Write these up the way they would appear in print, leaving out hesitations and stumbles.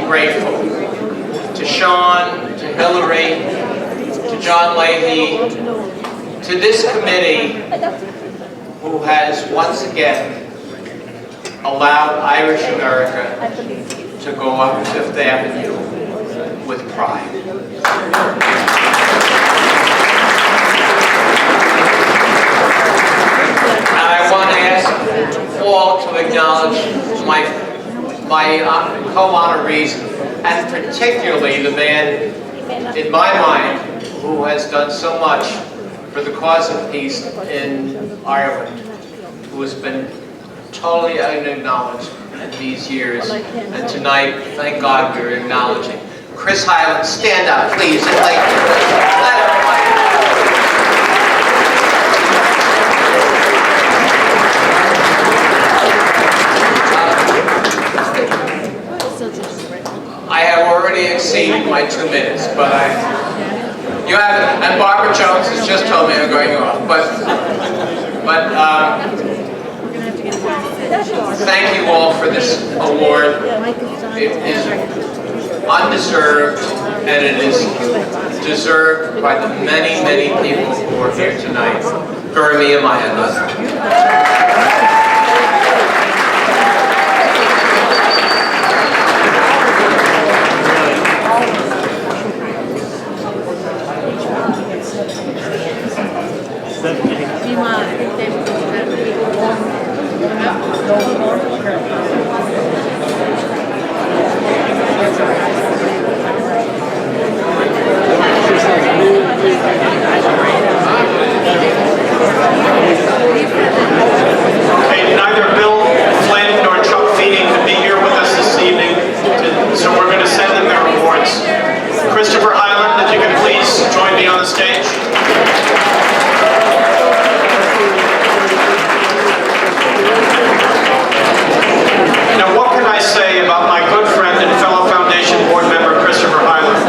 grateful to Sean, to Hillary, to John Leahy, to this committee who has once again allowed Irish America to go up Fifth Avenue with pride. And I want to ask all to acknowledge my co-honorees, and particularly the man, in my mind, who has done so much for the cause of peace in Ireland, who has been totally unacknowledged in these years. And tonight, thank God, we're acknowledging. Chris Hyland, stand up, please, and let everybody. I have already exceeded my 2 minutes, but you haven't, and Barbara Jones has just told me I'm going off, but thank you all for this award. It is undeserved, and it is deserved by the many, many people who are here tonight. Gurmi and Maya. Neither Bill Flynn nor Chuck Feeney could be here with us this evening, so we're going to send them their awards. Christopher Hyland, if you could please join me on the stage. Now, what can I say about my good friend and fellow Foundation board member, Christopher Hyland?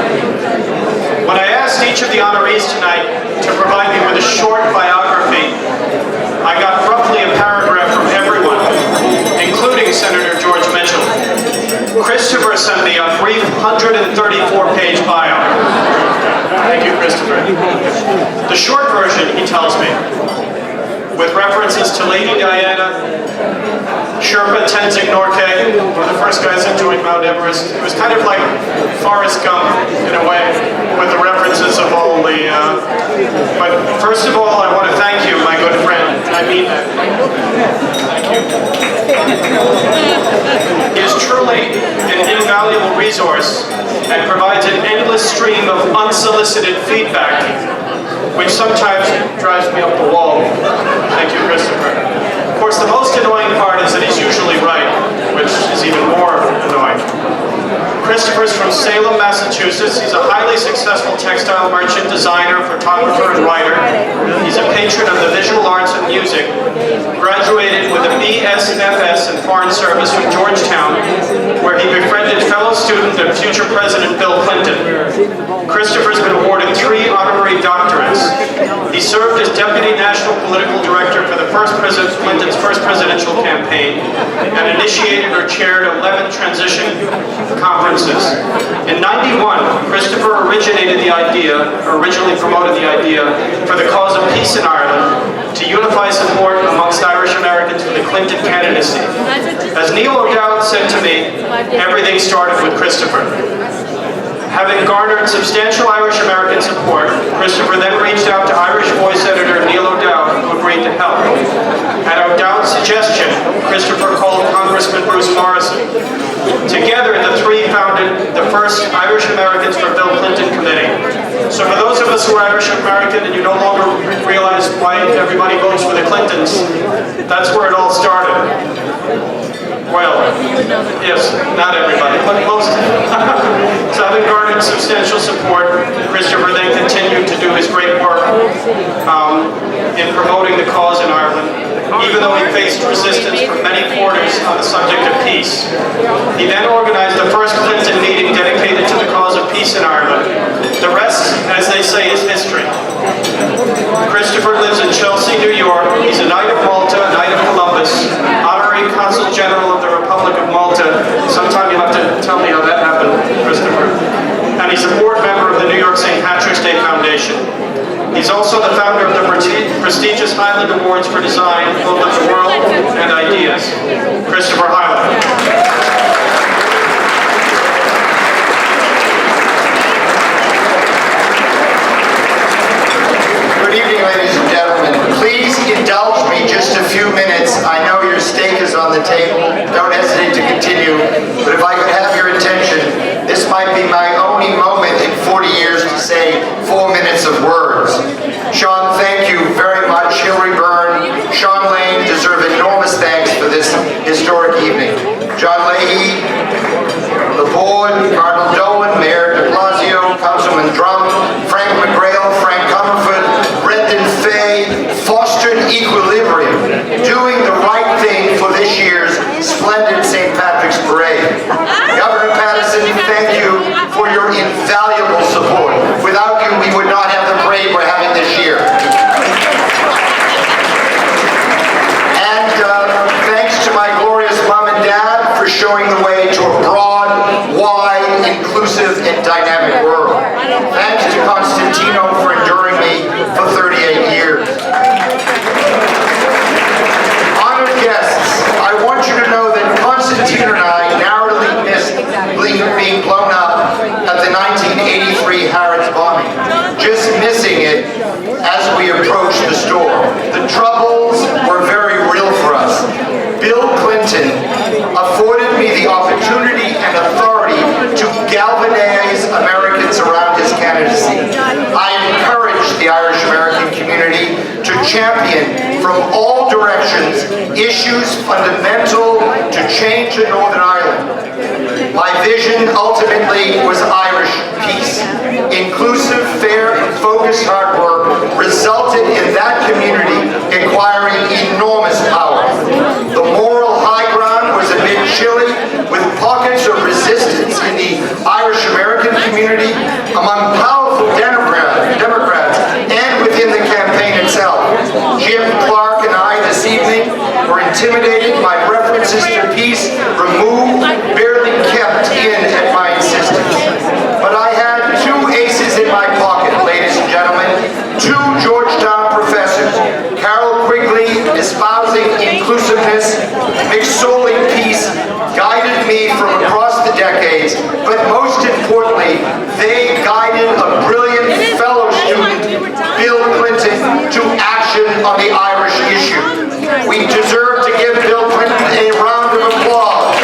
When I asked each of the honorees tonight to provide me with a short biography, I got roughly a paragraph from everyone, including Senator George Mitchell. Christopher sent me a brief 134-page bio. Thank you, Christopher. The short version, he tells me, with references to Lady Diana, Sherpa Tenzing Norgay, one of the first guys that joined Mount Everest. It was kind of like Forrest Gump, in a way, with the references of all the... But first of all, I want to thank you, my good friend. I mean that. Thank you. He is truly an invaluable resource and provides an endless stream of unsolicited feedback, which sometimes drives me up the wall. Thank you, Christopher. Of course, the most annoying part is that he's usually right, which is even more annoying. Christopher's from Salem, Massachusetts. He's a highly successful textile merchant, designer, photographer, and writer. He's a patron of the visual arts and music. Graduated with a BSFS in Foreign Service from Georgetown, where he befriended fellow student and future President Bill Clinton. Christopher's been awarded 3 honorary doctorates. He served as Deputy National Political Director for the Clinton's first presidential campaign and initiated or chaired 11 transition conferences. In '91, Christopher originally promoted the idea for the cause of peace in Ireland to unify support amongst Irish Americans for the Clinton candidacy. As Neil O'Dowd said to me, everything started with Christopher. Having garnered substantial Irish American support, Christopher then reached out to Irish Voice editor Neil O'Dowd, who agreed to help. At O'Dowd's suggestion, Christopher called Congressman Bruce Morrison. Together, the three founded the first Irish Americans for Bill Clinton Committee. So for those of us who are Irish American and you no longer realize why everybody votes for the Clintons, that's where it all started. Well, yes, not everybody, but most. So having garnered substantial support, Christopher then continued to do his great work in promoting the cause in Ireland, even though he faced resistance from many quarters on the subject of peace. He then organized the first Clinton meeting dedicated to the cause of peace in Ireland. The rest, as they say, is history. Christopher lives in Chelsea, New York. He's a Knight of Malta, Knight of Columbus, Honorary Consul General of the Republic of Malta. Sometime you'll have to tell me how that happened. prestigious Highland Awards for Design opened up the world and ideas. Christopher Highland. Good evening, ladies and gentlemen. Please indulge me just a few minutes. I know your steak is on the table. Don't hesitate to continue. But if I could have your attention, this might be my only moment in 40 years to say 4 minutes of words. Sean, thank you very much. Hillary Byrne, Sean Lane deserve enormous thanks for this historic evening. John Leahy, the board, Cardinal Dolan, Mayor de Blasio, Councilman Drum, Frank McGrail, Frank Comerford, Brendan Fay, fostered equilibrium, doing the right thing for this year's splendid St. Patrick's Parade. Governor Patterson, thank you for your invaluable support. Without you, we would not have the parade we're having this year. And thanks to my glorious mom and dad for showing the way to a broad, wide, inclusive, and dynamic world. Thanks to Constantino for enduring me for 38 years. Honored guests, I want you to know that Constantino and I narrowly missed being blown up at the 1983 Harrods bombing. Just missing it as we approached the store. The troubles were very real for us. Bill Clinton afforded me the opportunity and authority to galvanize Americans around his candidacy. I encouraged the Irish American community to champion from all directions issues fundamental to change in Northern Ireland. My vision ultimately was Irish peace. Inclusive, fair, and focused hard work resulted in that community acquiring enormous power. The moral high ground was a bit chilly, with pockets of resistance in the Irish American community, among powerful Democrats, and within the campaign itself. Jim Clark and I this evening were intimidated by references to peace removed, barely kept in at my insistence. But I had two aces in my pocket, ladies and gentlemen, two Georgetown professors, Carol Quigley espousing inclusiveness, McSorley peace, guided me from across the decades, but most importantly, they guided a brilliant fellow student, Bill Clinton, to action on the Irish issue. We deserve to give Bill Clinton a round of applause.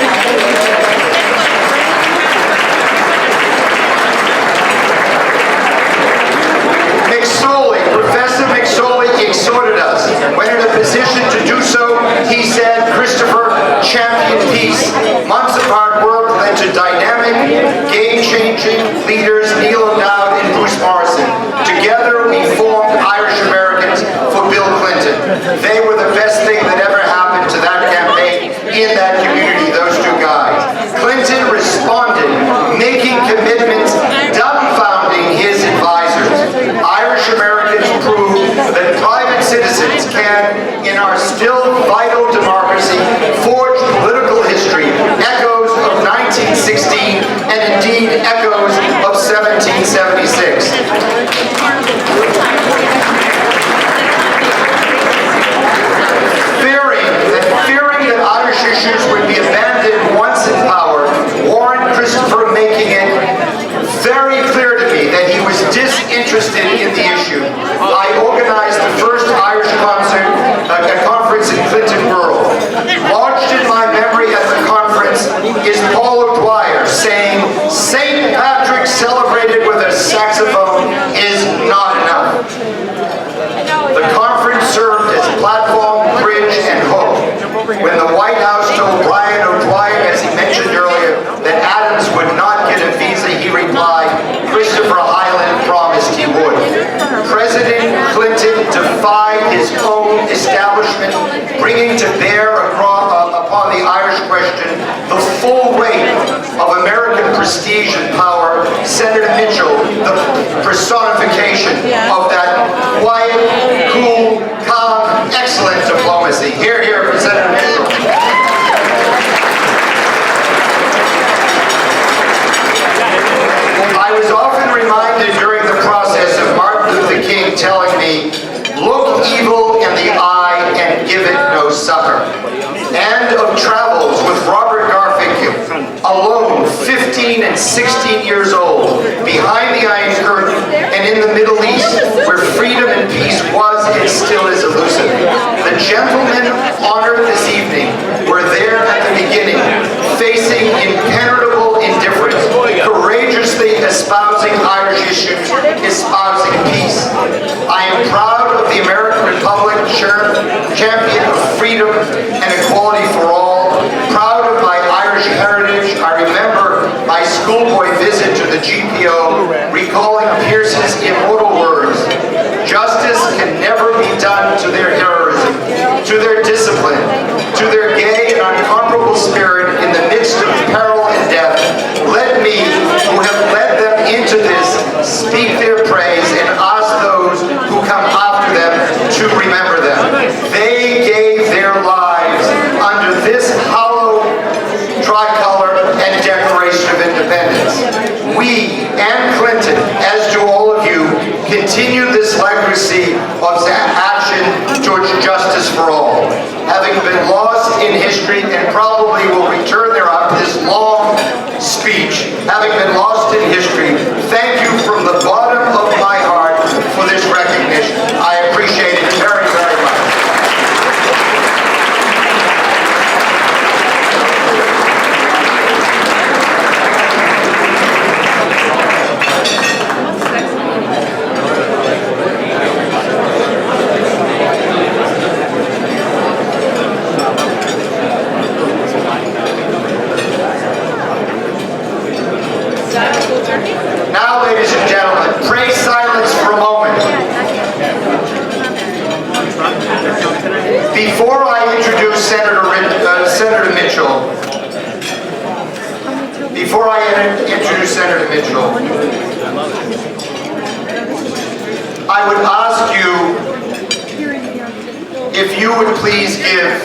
Professor McSorley exhorted us. When in a position to do so, he said, Christopher, champion peace. Months of hard work led to dynamic, game-changing leaders Neil O'Dowd and Bruce Morrison. Together, we formed Irish Americans for Bill Clinton. They were the best thing that ever happened to that campaign in that community, those two guys. Clinton responded, making commitments, dumbfounding his advisors. Irish Americans proved that private citizens can, in our still vital democracy, forge political history, echoes of 1916, and indeed echoes of 1776. Fearing that Irish issues would be abandoned once in power, warned Christopher, making it very clear to me that he was disinterested in the issue. I organized the first Irish conference in Clinton World. Lodged in my memory at the conference is Paul O'Dwyer saying, St. Patrick celebrated with a saxophone is not enough. The conference served as platform, bridge, and hook. When the White House told Brian O'Dwyer, as he mentioned earlier, that Adams would not get a visa, he replied, Christopher Highland promised he would. President Clinton defied his own establishment, bringing to bear upon the Irish question the full weight of American prestige and power. Senator Mitchell, the personification of that quiet, cool, calm, excellent diplomacy. Hear, hear for Senator Mitchell. I was often reminded during the process of Martin Luther King telling me, look evil give it no succor. And of travels with Robert Garfinkel, alone 15 and 16 years old, behind the Iron Curtain and in the Middle East, where freedom and peace was and still is elusive. The gentlemen honored this evening were there at the beginning, facing impenetrable indifference, courageously espousing Irish issues, espousing peace. I am proud of the American Republic, champion of freedom and equality for all, proud of my Irish heritage. I remember my schoolboy visit to the GPO, recalling Pearse's immortal words, "Justice can never be done to their heroism, to their discipline, to their gay and unconquerable spirit in the midst of peril and death. Let me, who have led them into this, speak their praise and ask those who come after them to remember them. They gave their lives under this hollow tricolor and Declaration of Independence. We and Clinton, as do all of you, continue this legacy of action towards justice for all. Having been lost in history and probably will return there after this long speech, having been lost in history, thank you from the bottom of my heart for this recognition. I appreciate it very, very much. Now, ladies and gentlemen, pray silence for a moment. Before I introduce Senator Mitchell, I would ask you if you would please give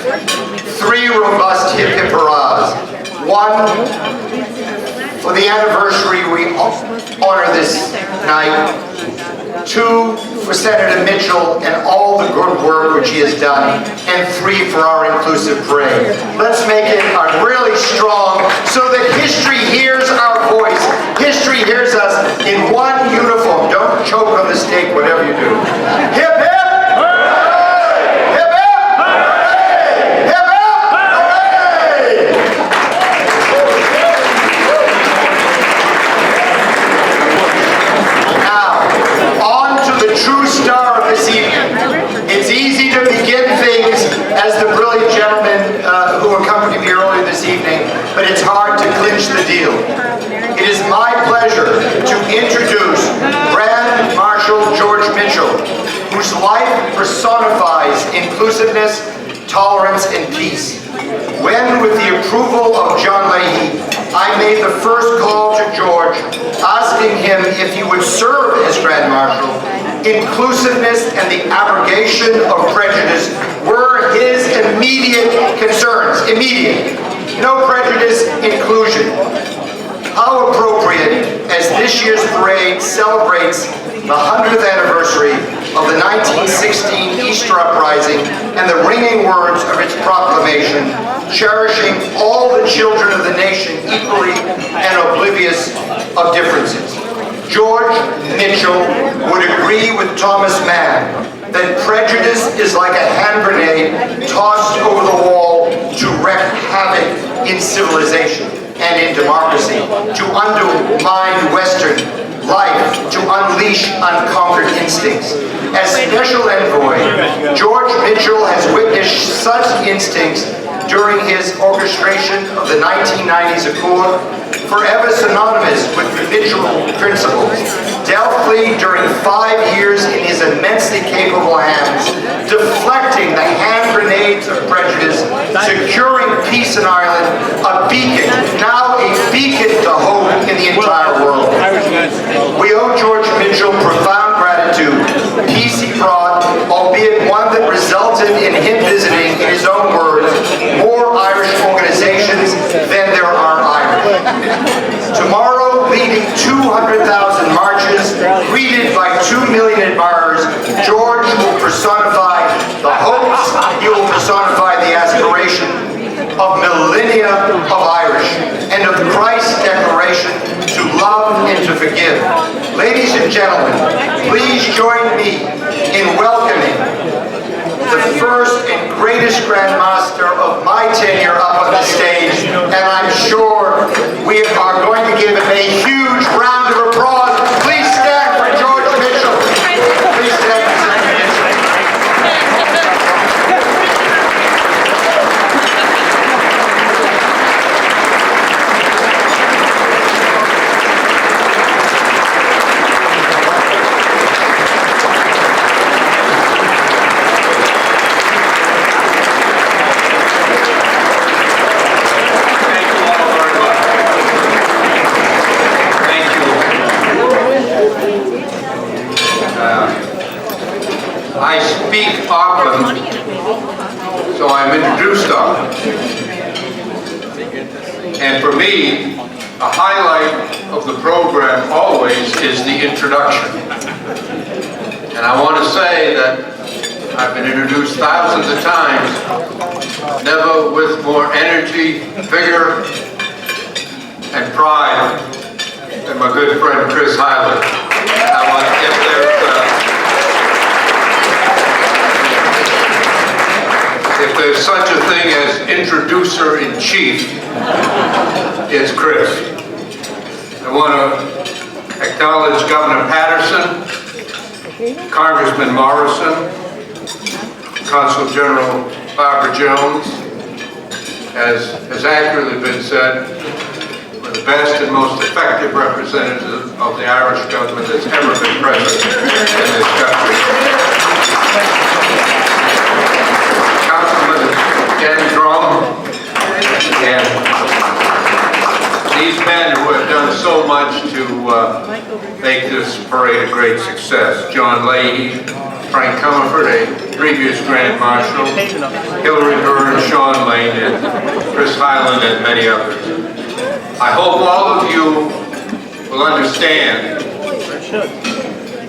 3 robust hip hip hurrahs. 1, for the anniversary we honor this night. 2, for Senator Mitchell and all the good work which he has done. And 3, for our inclusive parade. Let's make it a really strong, so that history hears our voice. History hears us in one uniform. Don't choke on the steak, whatever you do. Hip hip! True star of this evening. It's easy to begin things as the brilliant gentleman who accompanied me earlier this evening, but it's hard to clinch the deal. It is my pleasure to introduce Grand Marshal George Mitchell, whose life personifies inclusiveness, tolerance, and peace. When, with the approval of John Leahy, I made the first call to George, asking him if he would serve as Grand Marshal, inclusiveness and the abrogation of prejudice were his immediate concerns. Immediate. No prejudice, inclusion. How appropriate as this year's parade celebrates the 100th anniversary of the 1916 Easter Uprising and the ringing words of its proclamation, cherishing all the children of the nation equally and oblivious of differences. George Mitchell would agree with Thomas Mann that prejudice is like a hand grenade tossed over the wall to wreak havoc in civilization and in democracy, to undermine Western life, to unleash unconquered instincts. As Special Envoy, George Mitchell has witnessed such instincts during his orchestration of the 1990s Accord, forever synonymous with the Mitchell principles, deftly during 5 years in his immensely capable hands, deflecting the hand grenades of prejudice, securing peace in Ireland, a beacon, now a beacon to hope in the entire world. We owe George Mitchell profound gratitude. Peace he brought, albeit one that resulted in him visiting, in his own words, more Irish organizations than there are Irish. Tomorrow, leading 200,000 marches, greeted by 2 million admirers, George will personify the hopes, he will of millennia of Irish and of Christ's declaration to love and to forgive. Ladies and gentlemen, please join me in welcoming the first and greatest Grand Master of my tenure up on the stage, and I'm sure we are going to give him a huge round of applause. Please stand for George Mitchell. Please stand for Senator Mitchell. I speak often, so I'm introduced often. And for me, a highlight of the program always is the introduction. And I want to say that I've been introduced thousands of times, never with more energy, vigor, and pride than my good friend Chris Hyland. If there's such a thing as introducer-in-chief, it's Chris. I want to acknowledge Governor Patterson, Congressman Morrison, Consul General Barbara Jones, as has accurately been said, one of the best and most effective representatives of the Irish government that's ever been present in this country. Councilman Drum, and these men who have done so much to make this parade a great success. John Leahy, Frank Comerford, a previous Grand Marshal, Hillary Byrne, Sean Lane, and Chris Hyland, and many others. I hope all of you will understand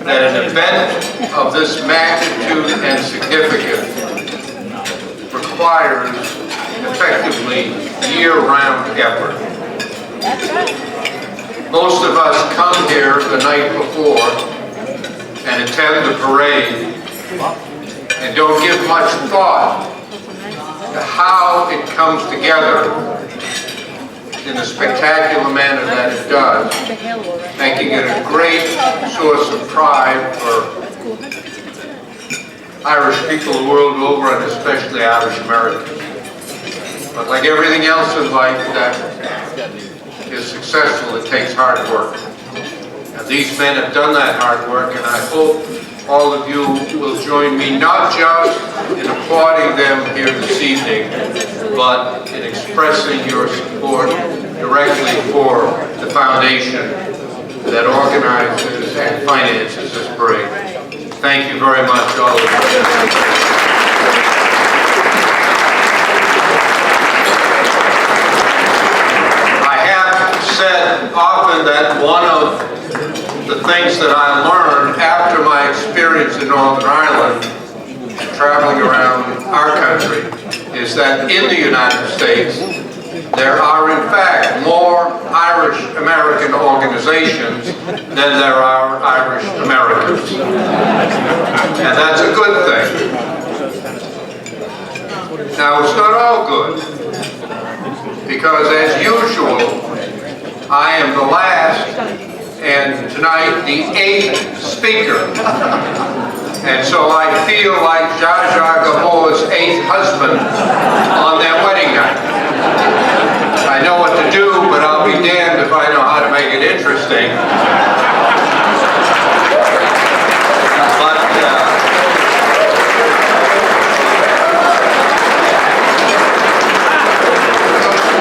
that an event of this magnitude and significance requires effectively year-round effort. Most of us come here the night before and attend the parade and don't give much thought to how it comes together in the spectacular manner that it does, making it a great source of pride for Irish people the world over, and especially Irish Americans. But like everything else in life that is successful, it takes hard work. And these men have done that hard work, and I hope all of you will join me not just in applauding them here this evening, but in expressing your support directly for the foundation that organizes and finances this parade. Thank you very much, all of you. I have said often that one of the things that I learned after my experience in Northern Ireland, traveling around our country, is that in the United States, there are in fact more Irish American organizations than there are Irish Americans. And that's a good thing. Now, it's not all good, because as usual, I am the last and tonight the 8th speaker. And so I feel like Zsa Zsa Gabore's 8th husband on their wedding night. I know what to do, but I'll be damned if I know how to make it interesting.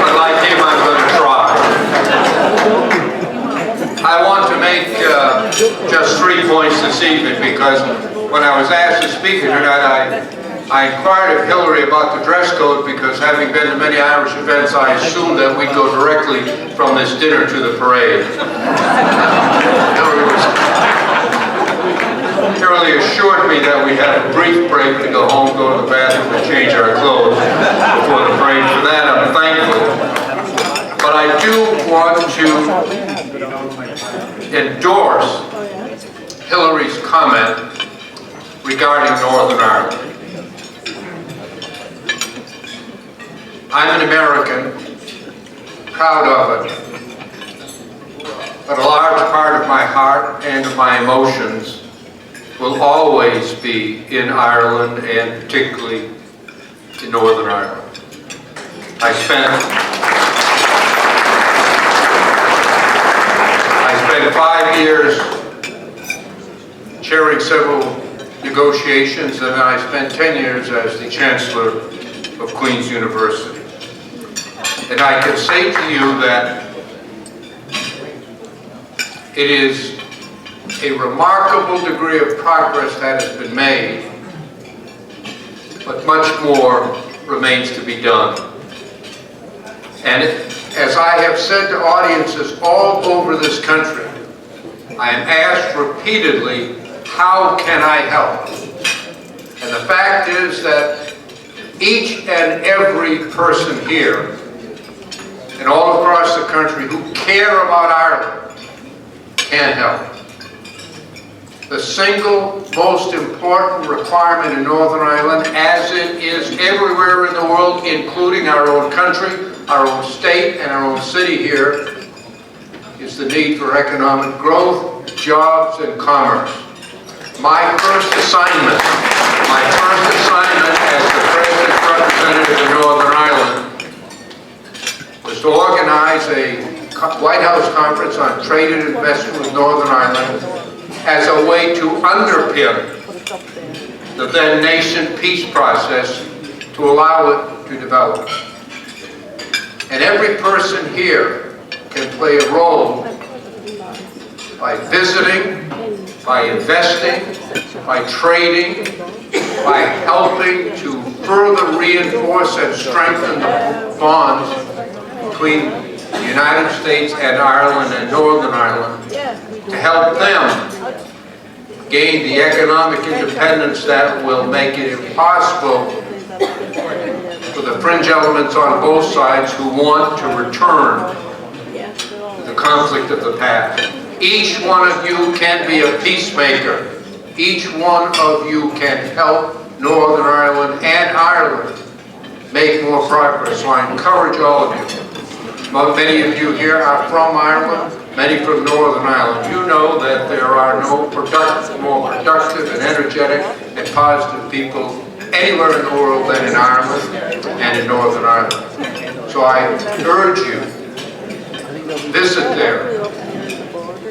But like him, I'm going to try. I want to make just 3 points this evening, because when I was asked to speak here tonight, I inquired of Hillary about the dress code, because having been to many Irish events, I assumed that we'd go directly from this dinner to the parade. Hillary assured me that we had a brief break to go home, go to the bathroom, and change our clothes before the parade. For that, I'm endorse Hillary's comment regarding Northern Ireland. I'm an American, proud of it, but a large part of my heart and of my emotions will always be in Ireland, and particularly in Northern Ireland. I spent 5 years chairing several negotiations, and then I spent 10 years as the Chancellor of Queen's University. And I can say to you that it is a remarkable degree of progress that has been made, but much more remains to be done. And as I have said to audiences all over this country, I am asked repeatedly, how can I help? And the fact is that each and every person here and all across the country who care about Ireland can help. The single most important requirement in Northern Ireland, as it is everywhere in the world, including our own country, our own state, and our own city here, is the need for economic growth, jobs, and commerce. My first assignment as the President's representative in Northern Ireland was to organize a White House conference on trade and investment with Northern Ireland as a way to underpin the then nascent peace process to allow it to develop. And every person here can play a role by visiting, by investing, by trading, by helping to further reinforce and strengthen the bonds between the United States and Ireland and Northern Ireland, to help them gain the economic independence that will make it impossible for the fringe elements on both sides who want to return to the conflict of the past. Each one of you can be a peacemaker. Each one of you can help Northern Ireland and Ireland make more progress. So I encourage all of you. Many of you here are from Ireland, many from Northern Ireland. You know that there are no more productive and energetic and positive people anywhere in the world than in Ireland and in Northern Ireland. So I urge you, visit there,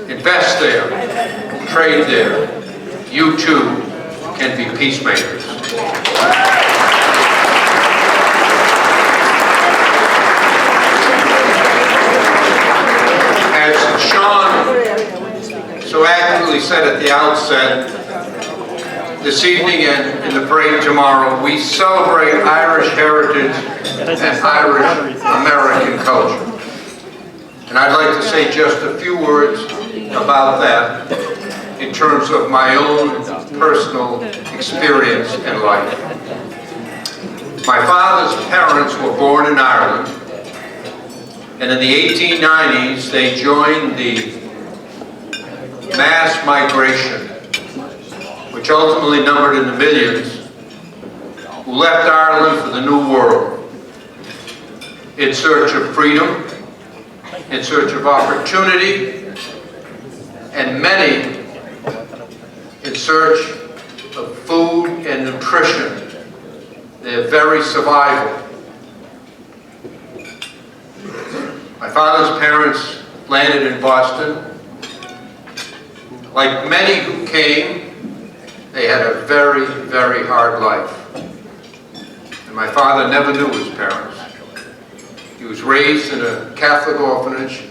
invest there, trade there. You too can be peacemakers. As Sean so accurately said at the outset, this evening and in the parade tomorrow, we celebrate Irish heritage and Irish American culture. And I'd like to say just a few words about that in terms of my own personal experience in life. My father's parents were born in Ireland, and in the 1890s they joined the mass migration, which ultimately numbered in the millions, who left Ireland for the New World in search of freedom, in search of opportunity, and many in search of food and nutrition, their very survival. My father's parents landed in Boston. Like many who came, they had a very, very hard life. And my father never knew his parents. He was raised in a Catholic orphanage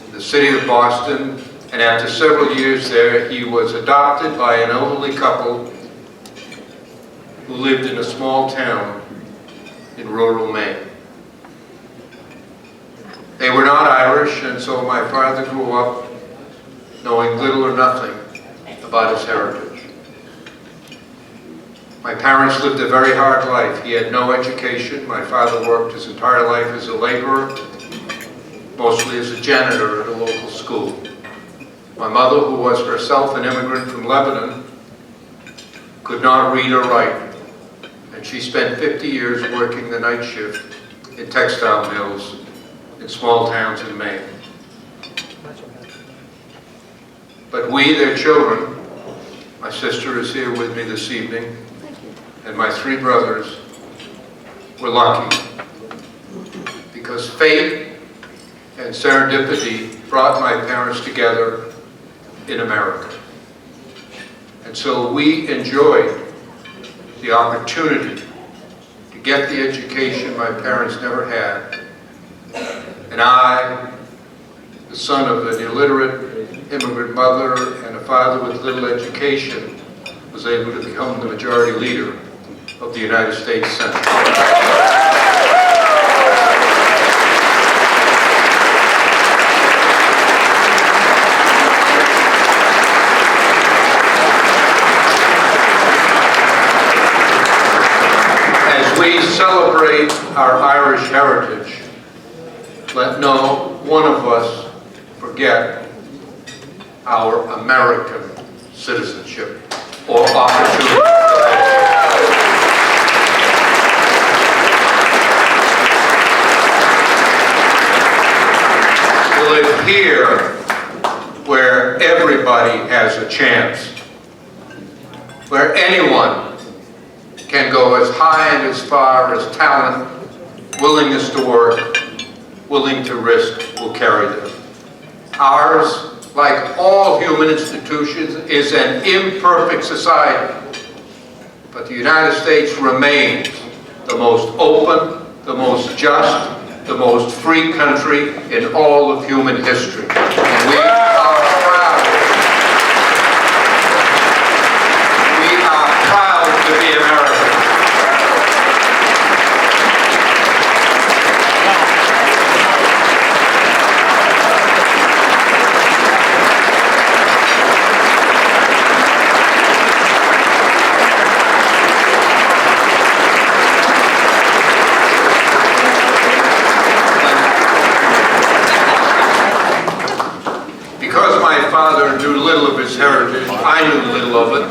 in the city of Boston, and after several years there, he was adopted by an elderly couple who lived in a small town in rural Maine. They were not Irish, and so my father grew up knowing little or nothing about his heritage. My parents lived a very hard life. He had no education. My father worked his entire life as a laborer, mostly as a janitor at a local school. My mother, who was herself an immigrant from Lebanon, could not read or write, and she spent 50 years working the night shift in textile mills in small towns in Maine. But we, their children, my sister is here with me this evening, and my 3 brothers, were lucky, because fate and serendipity brought my parents together in America. And so we enjoyed the opportunity to get the education my parents never had. And I, the son of an illiterate immigrant mother and a father with little education, was able to become the majority leader of the United States Senate. As we celebrate our Irish heritage, let no one of us forget our American citizenship or opportunity. To live here where everybody has a chance, where anyone can go as high and as far as talent, willingness to work, willing to risk will carry them. Ours, like all human institutions, is an imperfect society, but the United States remains the most open, the most just, the most free country in all of human history. And we are proud. We are proud to be Americans. Knew little of his heritage, I knew little of it.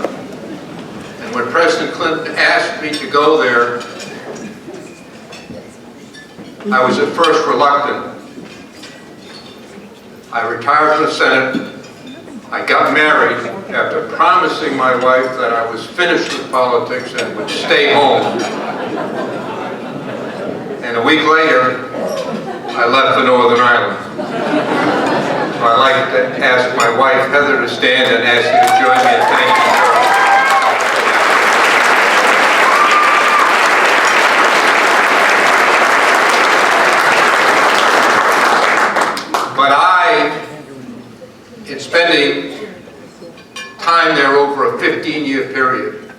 And when President Clinton asked me to go there, I was at first reluctant. I retired from the Senate. I got married after promising my wife that I was finished with politics and would stay home. And a week later, I left for Northern Ireland. I'd like to ask my wife, Heather, to stand and ask you to join me in thanking her. But in spending time there over a 15-year period,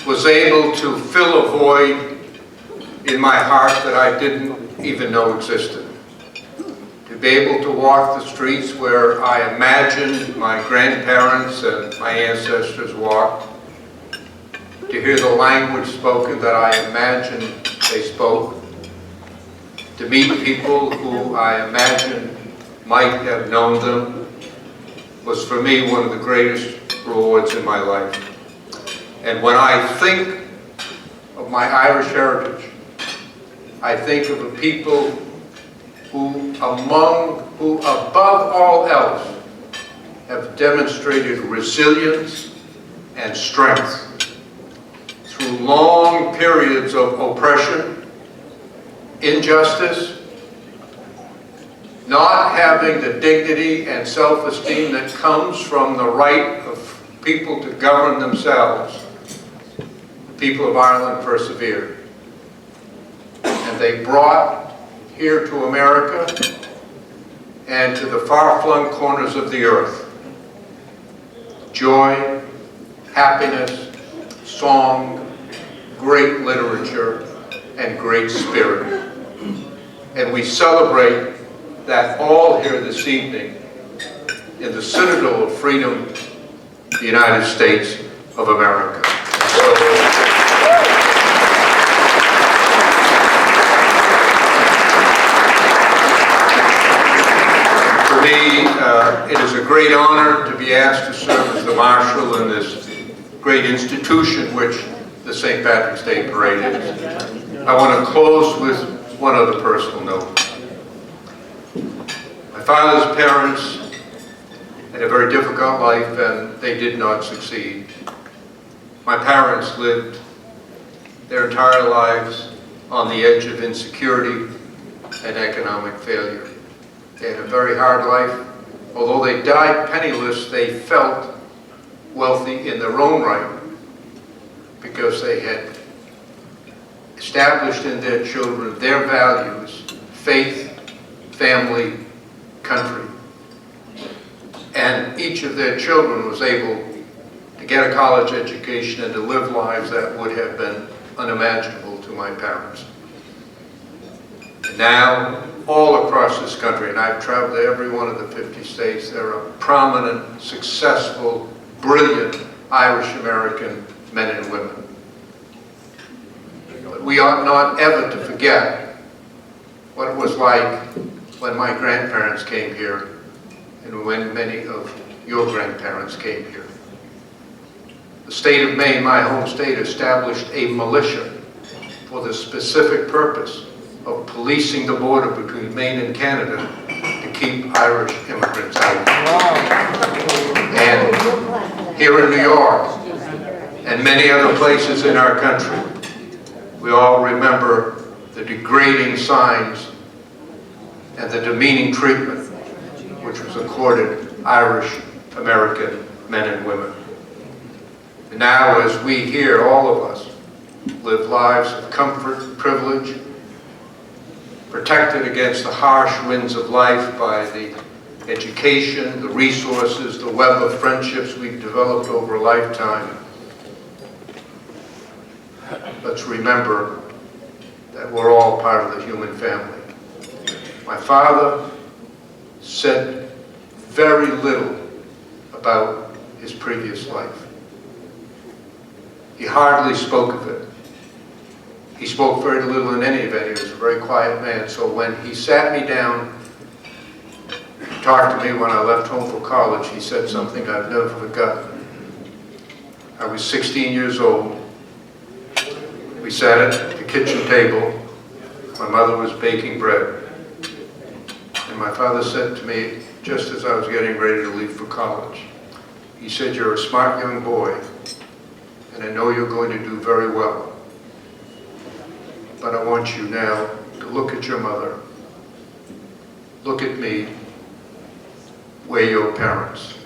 was able to fill a void in my heart that I didn't even know existed. To be able to walk the streets where I imagined my grandparents and my ancestors walked, to hear the language spoken that I imagined they spoke, to meet people who I imagined might have known them, was for me one of the greatest rewards in my life. And when I think of my Irish heritage, I think of a people who above all else have demonstrated resilience and strength through long periods of oppression, injustice, not having the dignity and self-esteem that comes from the right of people to govern themselves. The people of Ireland persevered, and they brought here to America and to the far-flung corners of the earth joy, happiness, song, great literature, and great spirit. And we celebrate that all here this evening in the Citadel of Freedom, the United States of America. For me, it is a great honor to be asked to serve as the marshal in this great institution which the St. Patrick's Day Parade is. I want to close with one other personal note. My father's parents had a very difficult life and they did not succeed. My parents lived their entire lives on the edge of insecurity and economic failure. They had a very hard life. Although they died penniless, they felt wealthy in their own right because they had established in their children their values: faith, family, country. And each of their children was able to get a college education and to live lives that would have been unimaginable to my parents. And now, all across this country, and I've traveled to every one of the 50 states, there are prominent, successful, brilliant Irish-American men and women. But we ought not ever to forget what it was like when my grandparents came here and when many of your grandparents came here. The state of Maine, my home state, established a militia for the specific purpose of policing the border between Maine and Canada to keep Irish immigrants out. And here in New York and many other places in our country, we all remember the degrading signs and the demeaning treatment which was accorded Irish American men and women. And now, as we here, all of us, live lives of comfort, privilege, protected against the harsh winds of life by the education, the resources, the web of friendships we've developed over a lifetime, let's remember that we're all part of the human family. My father said very little about his previous life. He hardly spoke of it. He spoke very little in any event. He was a very quiet man. So when he sat me down, talked to me when I left home for college, he said something I've never forgotten. I was 16 years old. We sat at the kitchen table. My mother was baking bread. And my father said to me, just as I was getting ready to leave for college, he said, "You're a smart young boy, and I know you're going to do very well. But I want you now to look at your mother, look at me, we're your parents.